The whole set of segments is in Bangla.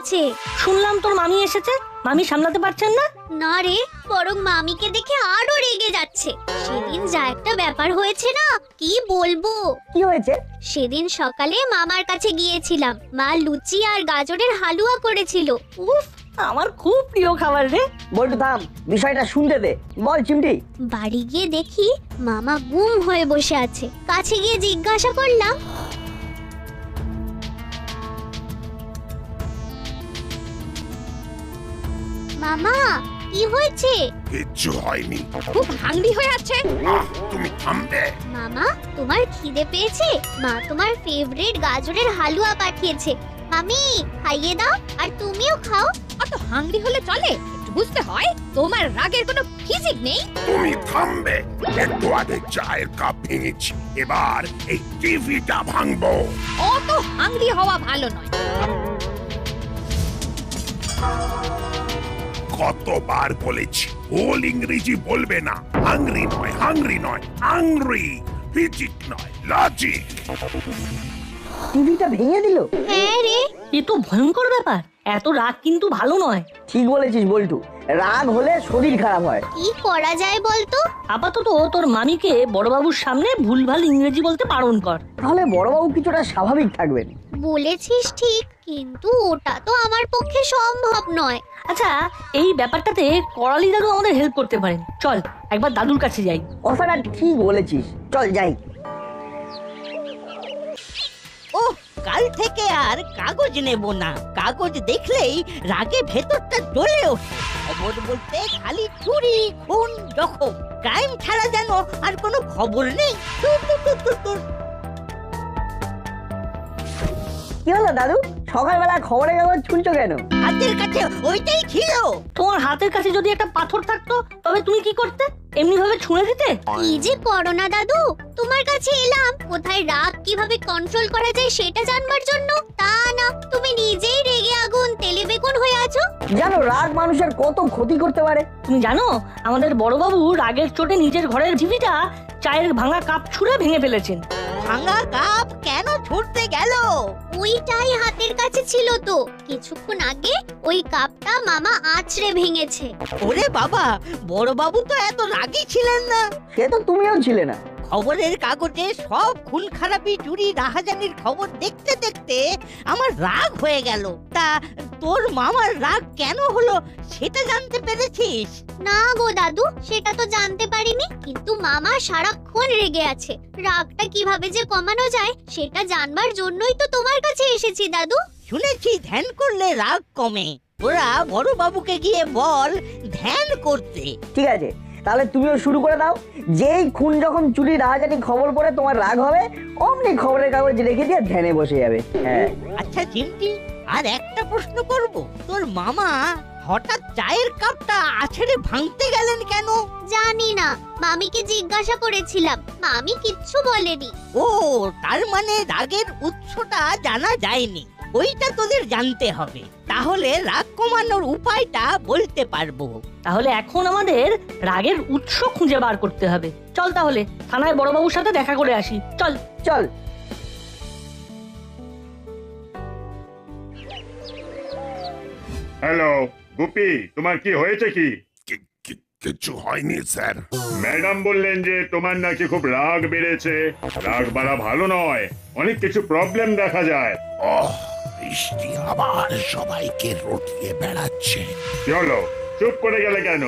হয়েছে? শুনলাম তোর মামি এসেছে, মামি সামলাতে পারছেন না? না রে, বরং মামিকে দেখে আরো রেগে যাচ্ছে। সেদিন যা একটা ব্যাপার হয়েছে না, কি বলবো। কি হয়েছে? সেদিন সকালে মামার কাছে গিয়েছিলাম, মা লুচি আর গাজরের হালুয়া করেছিল। উফ, আমার খুব প্রিয় খাবার রে। বল্টু থাম, বিষয়টা শুনতে দে। বল চিমটি। বাড়ি গিয়ে দেখি মামা গুম হয়ে বসে আছে। কাছে গিয়ে জিজ্ঞাসা করলাম, মামা কি হয়েছে? কিচ্ছু হয়নি। খুব হাংরি হয়ে আছে। তুমি থামবে? মামা, তোমার খিদে পেয়েছে? মা তোমার ফেভারিট গাজরের হালুয়া পাঠিয়েছে। মামি খাইয়ে দাও, আর তুমিও খাও। অত হাংরি হলে চলে? একটু বুঝতে হয়, তোমার রাগের কোনো ফিজিক নেই। তুমি থামবে? একটু আগে চায়ের কাপ ভেঙেছি, এবার এই টিভিটা ভাঙবো। অত হাংরি হওয়া ভালো নয়। কতবার বলেছি ভুল ইংরেজি বলবে না। হাংরি নয়, হাংরি নয়, আংরি। ফিজিক নয়, লজিক। টিভিটা ভেঙে দিল? হ্যাঁ রে। এ তো ভয়ঙ্কর ব্যাপার। এত রাগ কিন্তু ভালো নয়। ঠিক বলেছিস বল্টু, রাগ হলে শরীর খারাপ হয়। কি করা যায় বলতো? আপাতত তোর মামিকে বড়বাবুর সামনে ভুলভাল ইংরেজি বলতে বারণ কর। তাহলে বড়বাবু কিছুটা স্বাভাবিক থাকবেন। বলেছিস ঠিক, কিন্তু ওটা তো আমার পক্ষে সম্ভব নয়। আচ্ছা, এই ব্যাপারটাতে করালি দাদু আমাদের হেল্প করতে পারেন। চল একবার দাদুর কাছে যাই। কথাটা ঠিক বলেছিস, চল যাই। ও, কাল থেকে আর কাগজ নেব না। কাগজ দেখলেই রাগে ভেতরটা জ্বলে ওঠে। খবর বলতে খালি চুরি, খুন, জখম, ক্রাইম ছাড়া যেন আর কোনো খবর নেই। ধুর, ধুর, ধুর, ধুর, ধুর। কি হলো দাদু, সকালবেলা খবরের কাগজ ছুঁড়ছো কেন? হাতের কাছে ওইটাই ছিল। তোমার হাতের কাছে যদি একটা পাথর থাকতো, তবে তুমি কি করতে? এমনি ভাবে ছুঁড়ে দিতে? কি যে করো না দাদু, তোমার কাছে এলাম কোথায় রাগ কিভাবে কন্ট্রোল করা যায় সেটা জানবার জন্য। তা না, তুমি নিজেই রেগে আগুন তেলে বেগুন হয়ে আছো। জানো রাগ মানুষের কত ক্ষতি করতে পারে? তুমি জানো আমাদের বড়বাবু রাগের চোটে নিজের ঘরের টিভিটা চায়ের ভাঙা কাপ ছুঁড়ে ভেঙে ফেলেছেন। ভাঙা কাপ কেন ছুটতে গেল? ওইটাই হাতের কাছে ছিল তো। কিছুক্ষণ আগে ওই কাপটা মামা আছড়ে ভেঙেছে। ওরে বাবা, বড় বাবু তো এত রাগী ছিলেন না। সে তো তুমিও ছিলে না। খবরের কাগজে সব খুন খারাপি, চুরি, রাহাজানির খবর দেখতে দেখতে আমার রাগ হয়ে গেল। তা তোর মামার রাগ কেন হলো সেটা জানতে পেরেছিস? না গো দাদু, সেটা তো জানতে পারিনি, কিন্তু মামা সারাক্ষণ রেগে আছে। রাগটা কিভাবে যে কমানো যায় সেটা জানবার জন্যই তো তোমার কাছে এসেছি দাদু। শুনেছি ধ্যান করলে রাগ কমে। তোরা বড় বাবুকে গিয়ে বল ধ্যান করতে। ঠিক আছে, তাহলে তুমিও শুরু করে দাও। যেই খুন যখন চুরি রাহাজানি খবর পড়ে তোমার রাগ হবে, অমনি খবরের কাগজ রেখে দিয়ে ধ্যানে বসে যাবে। হ্যাঁ। আচ্ছা চিমটি, আর একটা প্রশ্ন করব। তোর মামা হঠাৎ চায়ের কাপটা আছড়ে ভাঙতে গেলেন কেন? জানি না, মামিকে জিজ্ঞাসা করেছিলাম, মামি কিচ্ছু বলেনি। ও, তার মানে রাগের উৎসটা জানা যায়নি। ওইটা তোদের জানতে হবে, তাহলে রাগ কমানোর উপায়টা বলতে পারবো। তাহলে এখন আমাদের রাগের উৎস খুঁজে বার করতে হবে। চল তাহলে থানায় বড়বাবুর সাথে দেখা করে আসি। চল চল। হ্যালো গুপি, তোমার কি হয়েছে? কি কিছু হয়নি স্যার। ম্যাডাম বললেন যে তোমার নাকি খুব রাগ বেড়েছে। রাগ বাড়া ভালো নয়, অনেক কিছু প্রবলেম দেখা যায়। বৃষ্টি আবার সবাইকে রটিয়ে বেড়াচ্ছে। কি হলো, চুপ করে গেলে কেন?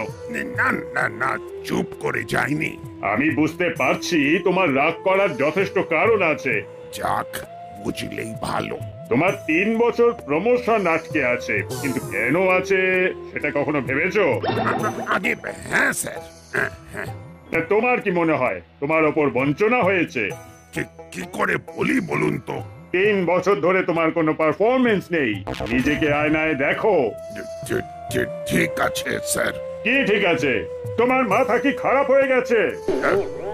না না না, চুপ করে যাইনি। আমি বুঝতে পারছি তোমার রাগ করার যথেষ্ট কারণ আছে। যাক, বুঝলেই ভালো। তোমার 3 বছর প্রমোশন আটকে আছে, কিন্তু কেন আছে সেটা কখনো ভেবেছো? আগে হ্যাঁ স্যার, হ্যাঁ। তোমার কি মনে হয় তোমার ওপর বঞ্চনা হয়েছে? কি করে বলি বলুন তো? 3 বছর ধরে তোমার কোনো পারফরমেন্স নেই। নিজেকে আয়নায় দেখো। ঠিক আছে স্যার। কি ঠিক আছে? তোমার মাথা কি খারাপ হয়ে গেছে?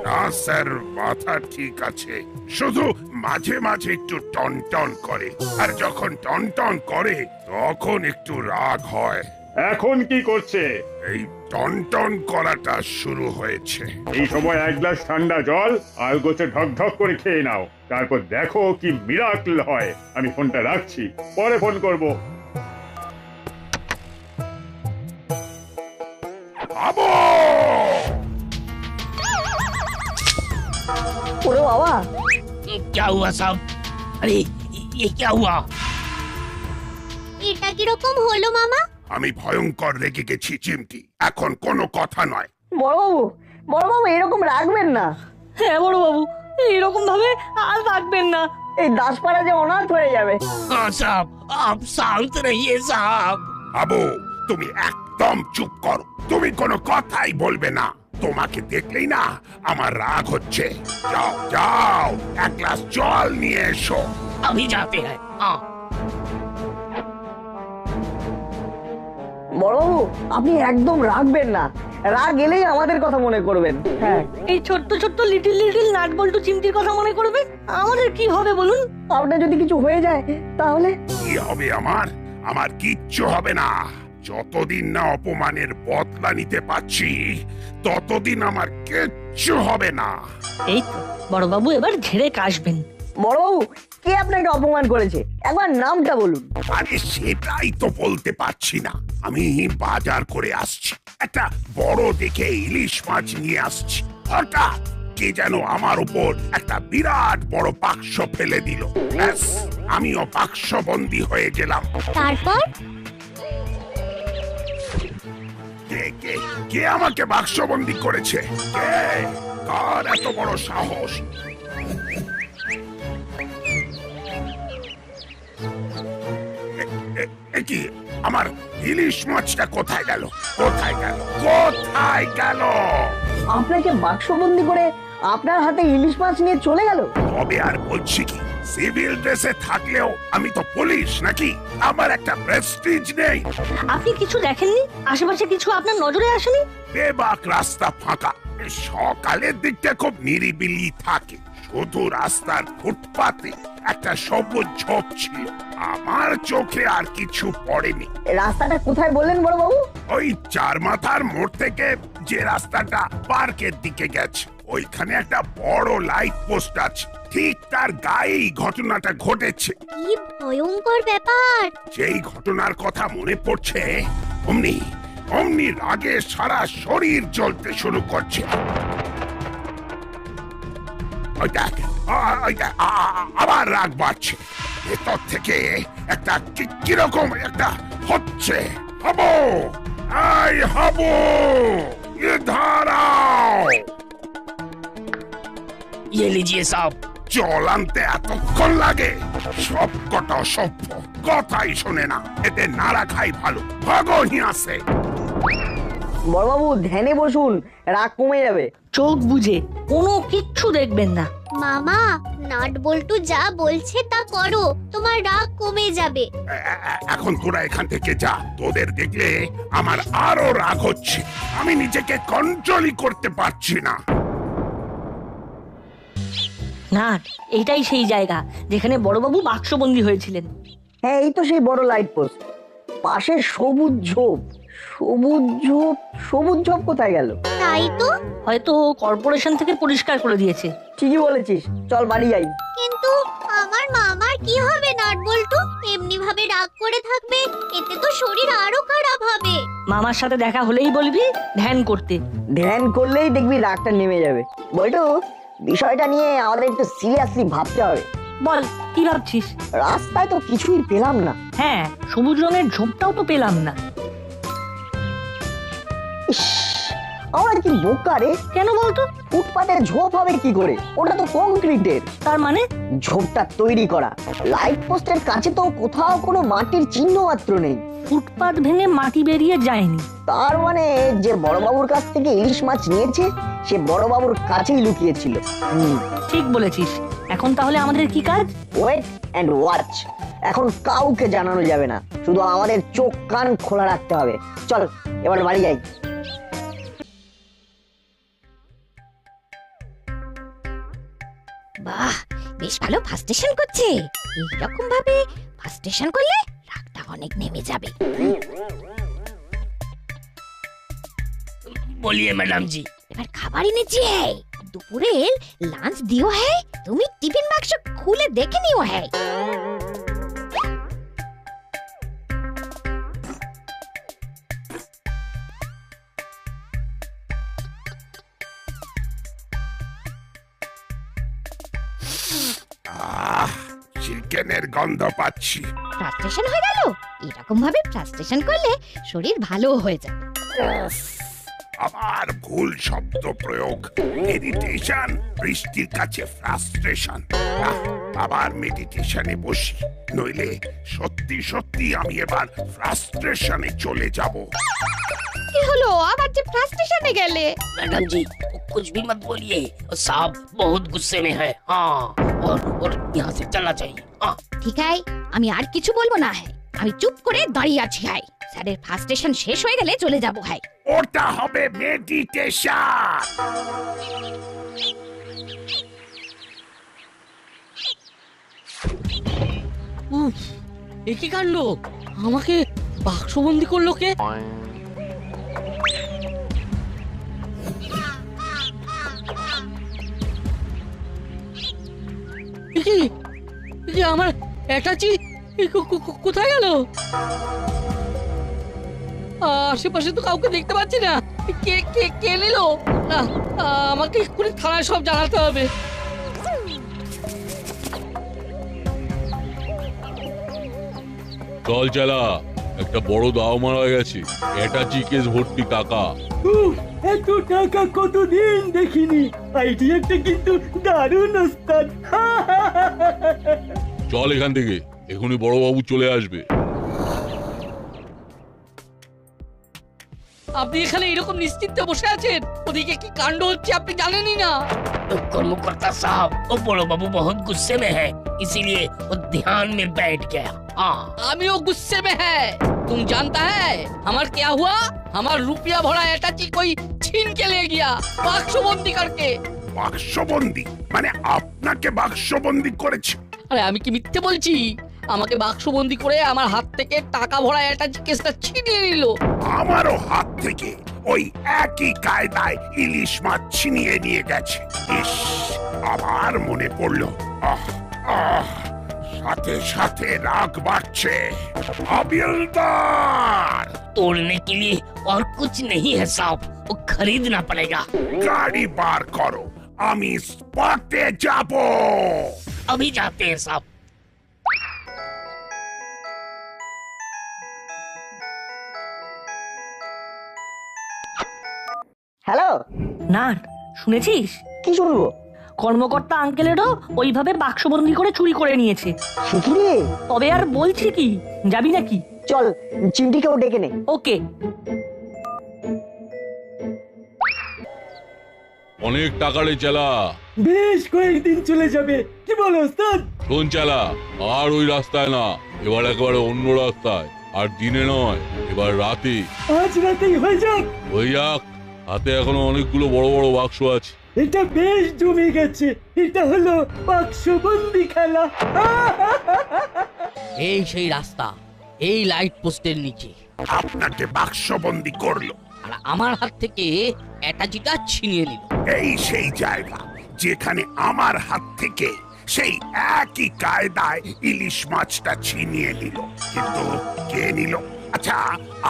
না স্যার, মাথা ঠিক আছে, শুধু মাঝে মাঝে একটু টনটন করে, আর যখন টনটন করে তখন একটু রাগ হয়। এখন কি করছে? এই টনটন করাটা শুরু হয়েছে। এই সময় 1 গ্লাস ঠান্ডা জল আলগোছে ঢকঢক করে খেয়ে নাও, তারপর দেখো কি মিরাকল হয়। আমি ফোনটা রাখছি, পরে ফোন করব। হাবু! ওরে বাবা, क्या हुआ साहब? अरे ये क्या हुआ? এটা কিরকম হলো মামা? আমি ভয়ঙ্কর রেগে গেছি চিমটি, এখন কোনো কথা নয়। বড়বাবু, বড়বাবু এরকম রাখবেন না। হ্যাঁ বড় বাবু, এরকম ভাবে আর রাখবেন না। এই দাসপাড়া যে অনাথ হয়ে যাবে। हाँ साहब, आप शांत रहिए साहब। হাবু, তুমি একদম চুপ করো, তুমি কোনো কথাই বলবে না। তোমাকে দেখলেই না আমার রাগ হচ্ছে। যাও যাও, এক গ্লাস জল নিয়ে এসো। अभी जाते हैं। हाँ বড়বাবু, আপনি একদম রাখবেন না। রাগ এলেই আমাদের কথা মনে করবেন। হ্যাঁ, এই ছোট্ট ছোট্ট লিটিল লিটিল নাট বল্টু চিমটির কথা মনে করবে, আমাদের কি হবে বলুন? আপনার যদি কিছু হয়ে যায় তাহলে? কি হবে আমার? আমার কিচ্ছু হবে না। যতদিন না অপমানের বদলা নিতে পারছি ততদিন আমার কিচ্ছু হবে না। এই তো বড়বাবু এবার ঝেড়ে কাশবেন। বড়বাবু, কে আপনাকে অপমান করেছে? একবার নামটা বলুন। আরে সেটাই তো বলতে পারছি না। আমি বাজার করে আসছি, একটা বড় দেখে ইলিশ মাছ নিয়ে আসছি। হঠাৎ কে যেন আমার উপর একটা বিরাট বড় বাক্স ফেলে দিল। ব্যাস, আমিও বাক্স বন্দী হয়ে গেলাম। তারপর কে আমাকে বাক্সবন্দি করেছে? কে? কার এত বড় সাহস? কি আমার ইলিশ মাছটা কোথায় গেল? কোথায় গেল? কোথায় গেল? আপনাকে বাক্সবন্দি করে আপনার হাতে ইলিশ মাছ নিয়ে চলে গেল? তবে আর বলছি কি, সিভিল ড্রেসে থাকলেও আমি তো পুলিশ নাকি? আমার একটা প্রেস্টিজ নেই? আপনি কিছু দেখেননি? আশেপাশে কিছু আপনার নজরে আসেনি? বেবাক রাস্তা ফাঁকা। সকালের দিকটা খুব নিরিবিলি থাকে। শুধু রাস্তার ফুটপাতে একটা সবুজ ঝোপ ছিল। আমার চোখে আর কিছু পড়েনি। রাস্তাটা কোথায় বললেন বড়বাবু? ওই চার মাথার মোড় থেকে যে রাস্তাটা পার্কের দিকে গেছে, ওইখানে একটা বড় লাইট পোস্ট আছে। ঠিক তার গায়েই ঘটনাটা ঘটেছে। কি ভয়ঙ্কর ব্যাপার! যেই ঘটনার কথা মনে পড়ছে অমনি অমনি রাগে সারা শরীর জ্বলতে শুরু করছে। ওই দেখ, ওই দেখ, আবার রাগ বাড়ছে। ভেতর থেকে একটা কিরকম একটা হচ্ছে। হাবু, এই হাবু, ইধার আও। ये लीजिए साहब। জল আনতে এতক্ষণ লাগে? সব কটা অসভ্য, কথাই শোনে না। এতে নাড়া খাই ভালো। ভাগো হিয়াসে। বড়বাবু ধ্যানে বসুন, রাগ কমে যাবে। চোখ বুঝে কোনো কিচ্ছু দেখবেন না। মামা, নাট বল্টু যা বলছে তা করো, তোমার রাগ কমে যাবে। এখন তোরা এখান থেকে যা। তোদের দেখলে আমার আরো রাগ হচ্ছে। আমি নিজেকে কন্ট্রোলই করতে পারছি না। না, এটাই সেই জায়গা যেখানে বড়বাবু বাক্সবন্দী হয়েছিলেন। হ্যাঁ, এই তো সেই বড় লাইট পোস্ট। পাশে সবুজ ঝোপ। সবুজ ঝোপ, সবুজ ঝোপ কোথায় গেল? তাই তো। হয়তো কর্পোরেশন থেকে পরিষ্কার করে দিয়েছে। ঠিকই বলেছিস, চল বাড়ি যাই। কিন্তু আমার মামার কি হবে নাট বল্টু? এমনি ভাবে রাগ করে থাকবে, এতে তো শরীর আরো খারাপ হবে। মামার সাথে দেখা হলেই বলবি ধ্যান করতে। ধ্যান করলেই দেখবি রাগটা নেমে যাবে। বলটু, বিষয়টা নিয়ে আমাদের একটু সিরিয়াসলি ভাবতে হবে। বল কি ভাবছিস? রাস্তায় তো কিছুই পেলাম না। হ্যাঁ, সবুজ রঙের ঝোপটাও তো পেলাম না। ইস, আমরা কি বোকা রে! কেন বলতো? ফুটপাতের ঝোপ হবে কি করে? ওটা তো কংক্রিটের। তার মানে? ঝোপটা তৈরি করা। লাইট পোস্টের কাছে তো কোথাও কোনো মাটির চিহ্ন মাত্র নেই। ফুটপাত ভেঙে মাটি বেরিয়ে যায়নি। তার মানে যে বড়বাবুর কাছ থেকে ইলিশ মাছ নিয়েছে সে বড়বাবুর কাছেই লুকিয়েছিল। ঠিক বলেছিস। এখন তাহলে আমাদের কি কাজ? Wait and watch. এখন কাউকে জানানো যাবে না, শুধু আমাদের চোখ কান খোলা রাখতে হবে। চল এবার বাড়ি যাই। বাহ, বেশ ভালো ফাস্টেশন করছে। এইরকম ভাবে ফাস্টেশন করলে রাগটা অনেক নেমে যাবে। बोलिए मैडम जी। এবার খাবার এনেছি হ্যাঁ, দুপুরের লাঞ্চ দিও হ্যাঁ। তুমি টিফিন বাক্স খুলে দেখে নিও হ্যাঁ। চিকেনের গন্ধ পাচ্ছি। ফ্রাস্ট্রেশন হয়ে গেল? এরকম ভাবে ফ্রাস্ট্রেশন করলে শরীর ভালো হয়ে যায়। আবার ভুল শব্দ প্রয়োগ। মেডিটেশন, বৃষ্টির কাছে ফ্রাস্ট্রেশন। আবার মেডিটেশনে বসি, নইলে সত্যি সত্যি আমি এবার ফ্রাস্ট্রেশনে চলে যাব। কি হলো আবার যে ফ্রাস্ট্রেশনে গেলে? मैडम जी कुछ भी मत बोलिए, साहब बहुत गुस्से में है। हाँ, और यहाँ से चलना चाहिए। हाँ। ঠিক আছে, আমি আর কিছু বলবো না। হ্যাঁ, আমি চুপ করে দাঁড়িয়ে আছি। হ্যাঁ, স্যারের ফ্রাস্ট্রেশন শেষ হয়ে গেলে চলে যাব। হ্যাঁ, ওটা হবে মেডিটেশন। কি কাণ্ড! আমাকে বাক্সবন্দি করলো কে? আমার অ্যাটাচি কোথায় গেল? আশেপাশে তো কাউকে দেখতে পাচ্ছি না। কে কে কে নিল? না, আমাকে এক্ষুনি থানায় সব জানাতে হবে। চল চালা, একটা বড় দাও মারা গেছে। অ্যাটাচি কেস ভর্তি টাকা। এত টাকা কতদিন দেখিনি। আইডিয়াটা কিন্তু দারুণ ওস্তাদ। চল এখান থেকে, এখনই বড়বাবু চলে আসবে। আপনি এখানে এরকম নিশ্চিন্তে বসে আছেন, ওদিকে কি কাণ্ড হচ্ছে আপনি জানেনই না। तो कर्मकर्ता साहब, वो बड़ो बाबू बहुत गुस्से में है, इसीलिए वो ध्यान में बैठ गया। हाँ। आमियो गुस्से में है। तुम जानता है हमार क्या हुआ? हमार रुपया भरा अटैची कोई छीन के ले गया, বাক্সবন্দি करके। বাক্সবন্দি মানে আপনাকে বাক্সবন্দি করেছে? আরে আমি কি মিথ্যে বলছি? আমাকে বাক্সবন্দি করে আমার হাত থেকে টাকা ভরা অ্যাটাচি কেসটা ছিনিয়ে নিল। আমারও হাত থেকে ওই একই কায়দায় ইলিশ মাছ ছিনিয়ে নিয়ে গেছে। ইস, আবার মনে পড়লো। সাথে সাথে রাগ বাড়ছে। হাবিলদার, तोड़ने के लिए और कुछ नहीं है साहब, वो खरीदना पड़ेगा। গাড়ি বার করো, আমি স্পটে যাব। अभी जाते हैं साहब। হ্যালো, না, শুনেছিস? কি শুনবো? কর্মকর্তা আঙ্কেলেরও ওইভাবে বাক্সবন্দি করে চুরি করে নিয়েছে। সে কি রে? তবে আর বলছি কি, যাবি নাকি? চল, চিমটিকেও ডেকে নে। ওকে। অনেক টাকা রে চালা। বেশ কয়েকদিন চলে যাবে, কি বলো ওস্তাদ? শোন চালা, আর ওই রাস্তায় না, এবার একেবারে অন্য রাস্তায়। আর দিনে নয়, এবার রাতে। আজ রাতেই হয়ে যাক। ওই যাক, হাতে এখনো অনেকগুলো বড় বড় বাক্স আছে। এটা বেশ জমে গেছে। এটা হলো বাক্সবন্দি খেলা। এই সেই রাস্তা, এই লাইট পোস্টের নিচে। আপনাকে বাক্সবন্দি করলো আর আমার হাত থেকে অ্যাটাচিটা ছিনিয়ে নিল। এই সেই জায়গা যেখানে আমার হাত থেকে সেই একই কায়দায় ইলিশ মাছটা ছিনিয়ে নিল। কিন্তু কে নিল? আচ্ছা,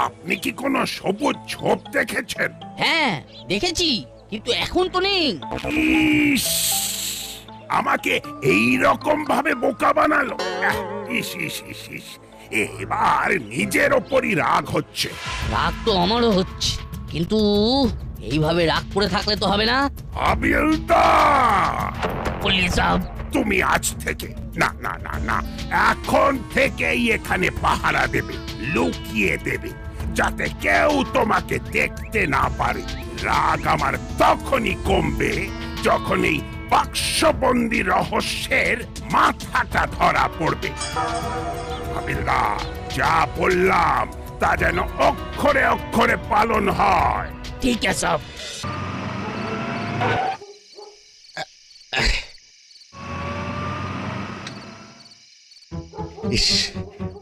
আপনি কি কোনো সবুজ ঝোপ দেখেছেন? হ্যাঁ দেখেছি, কিন্তু এখন তো নেই। ইস, আমাকে এই রকম ভাবে বোকা বানালো। ইস ইস ইস ইস, এবার নিজের ওপরই রাগ হচ্ছে। রাগ তো আমারও হচ্ছে, কিন্তু এইভাবে রাগ করে থাকলে তো হবে না। হাবিলদার, पुलिस साहब, তুমি আজ থেকে না না না না, এখন থেকেই এখানে পাহারা দেবে, লুকিয়ে দেবে, যাতে কেউ তোমাকে দেখতে না পারে। রাগ আমার তখনই কমবে যখন এই বাক্সবন্দি রহস্যের মাথাটা ধরা পড়বে। হাবিলদার, যা বললাম তা যেন অক্ষরে অক্ষরে পালন হয়। ठीक है साहब। ইস,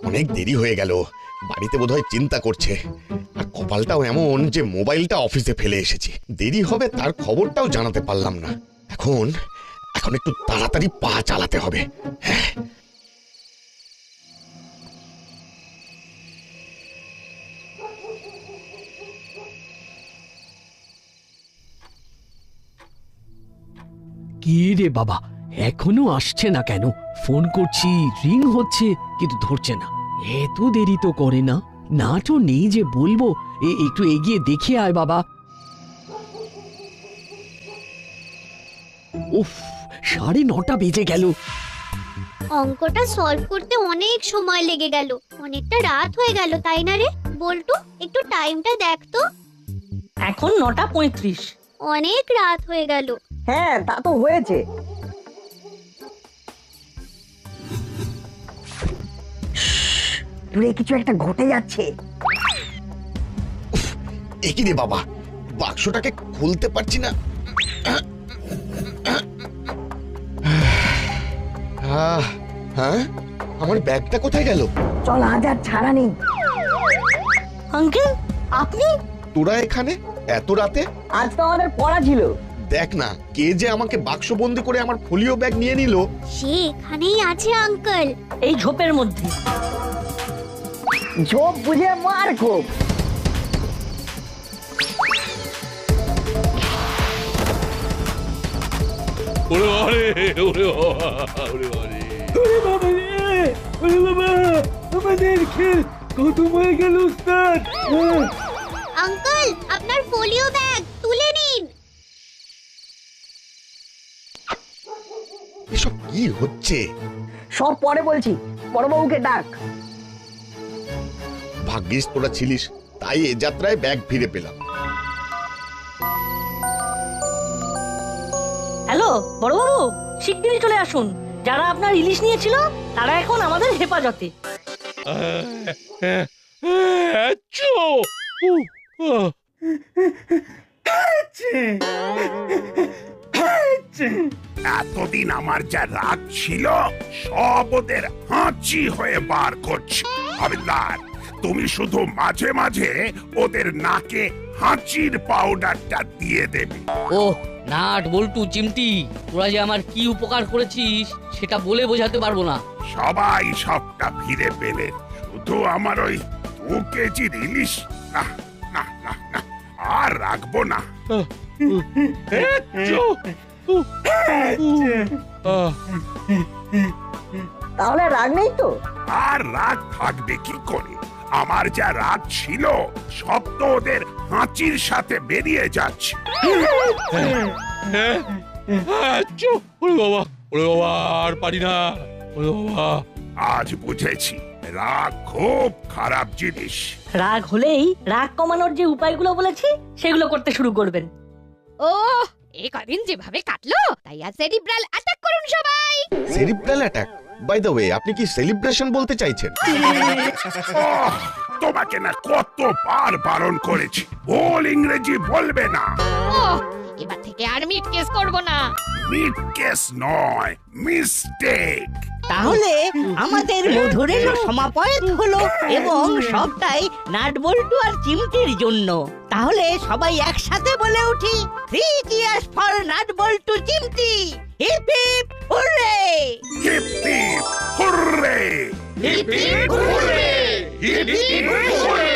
অনেক দেরি হয়ে গেল। বাড়িতে বোধহয় চিন্তা করছে। আর কপালটাও এমন যে মোবাইলটা অফিসে ফেলে এসেছি। দেরি হবে তার খবরটাও জানাতে পারলাম না। এখন এখন একটু তাড়াতাড়ি পা চালাতে হবে। হ্যাঁ, কি রে বাবা, এখনো আসছে না কেন? ফোন করছি, রিং হচ্ছে, কিন্তু ধরছে না। এত দেরি তো করে না। নাটও নেই যে বলবো একটু এগিয়ে দেখে আয় বাবা। উফ, 9:30 বেজে গেল। অঙ্কটা সলভ করতে অনেক সময় লেগে গেল, অনেকটা রাত হয়ে গেল, তাই না রে? বল্টু, একটু টাইমটা দেখ তো। এখন 9:35। অনেক রাত হয়ে গেল। হ্যাঁ, তা তো হয়েছে। দূরে কিছু একটা ঘটে যাচ্ছে। একই রে বাবা, বাক্সটাকে খুলতে পারছি না। হ্যাঁ, আমার ব্যাগটা কোথায় গেল? চল আজ আর ছাড়া নেই। আঙ্কেল, আপনি? তোরা এখানে এত রাতে? আজ তো আমাদের পড়া ছিল। দেখ না, কে যে আমাকে বাক্সবন্দি করে আমার ফোলিও ব্যাগ নিয়ে নিল। সে এখানেই আছে আঙ্কেল, এই ঝোপের মধ্যে। ঝোপ বুঝে মার খুব। ওরে বাবারে, ওরে বাবা, ওরে বাবারে। ওরে বাবা রে, ওরে বাবা, আমাদের খেল খতম হয়ে গেল উস্তাদ। আঙ্কেল আপনার ফোলিও ব্যাগ তুলে নিন। এসব কি হচ্ছে? সব পরে বলছি, বড়বাবুকে ডাক। ভাগ্যিস তোরা ছিলিস, তাই এ যাত্রায় ব্যাগ ফিরে পেলাম। হ্যালো বড়বাবু, শিগগিরই চলে আসুন। যারা আপনার ইলিশ নিয়েছিল তারা এখন আমাদের হেফাজতে। এতদিন আমার যা রাগ ছিল সব ওদের হাঁচি হয়ে বার করছে। হাবিলদার, তুমি শুধু মাঝে মাঝে ওদের নাকে হাঁচির পাউডারটা দিয়ে দেবে। ও নাট, বল্টু, চিমটি, তোরা যে আমার কি উপকার করেছিস সেটা বলে বোঝাতে পারবো না। সবাই সবটা ফিরে পেলে, শুধু আমার ওই 2 কেজির ইলিশ না না না না আর রাখবো না। তাহলে রাগ নেই তো? আর রাগ থাকবে কি করে? আমার যা রাগ ছিল সব তো ওদের হাঁচির সাথে বেরিয়ে যাচ্ছে। ওরে বাবা, ওরে বাবা, আর পারি না। ওরে বাবা, আজ বুঝেছি রাগ খুব খারাপ জিনিস। রাগ হলেই রাগ কমানোর যে উপায়গুলো বলেছি সেগুলো করতে শুরু করবেন। ও, এই কদিন যেভাবে কাটলো, তাই আর সেরিব্রাল অ্যাটাক করুন সবাই। Cerebral attack? By the way, আপনি কি সেলিব্রেশন বলতে চাইছেন? তোমাকে না কতবার বারণ করেছি, ভুল ইংরেজি বলবে না। ও, এবার থেকে আর মিট কেস করব না। মিট কেস নয়, মিস্টেক। তাহলে আমাদের মধুরের সমাপন হলো, এবং সবটাই নাটবল্টু আর চিমটির জন্য। তাহলে সবাই একসাথে বলে উঠি, 3 cheers for নাটবল্টু চিমটি। Hip hip hooray! Hip hip hooray! Hip hip hooray! Hip hip hurray!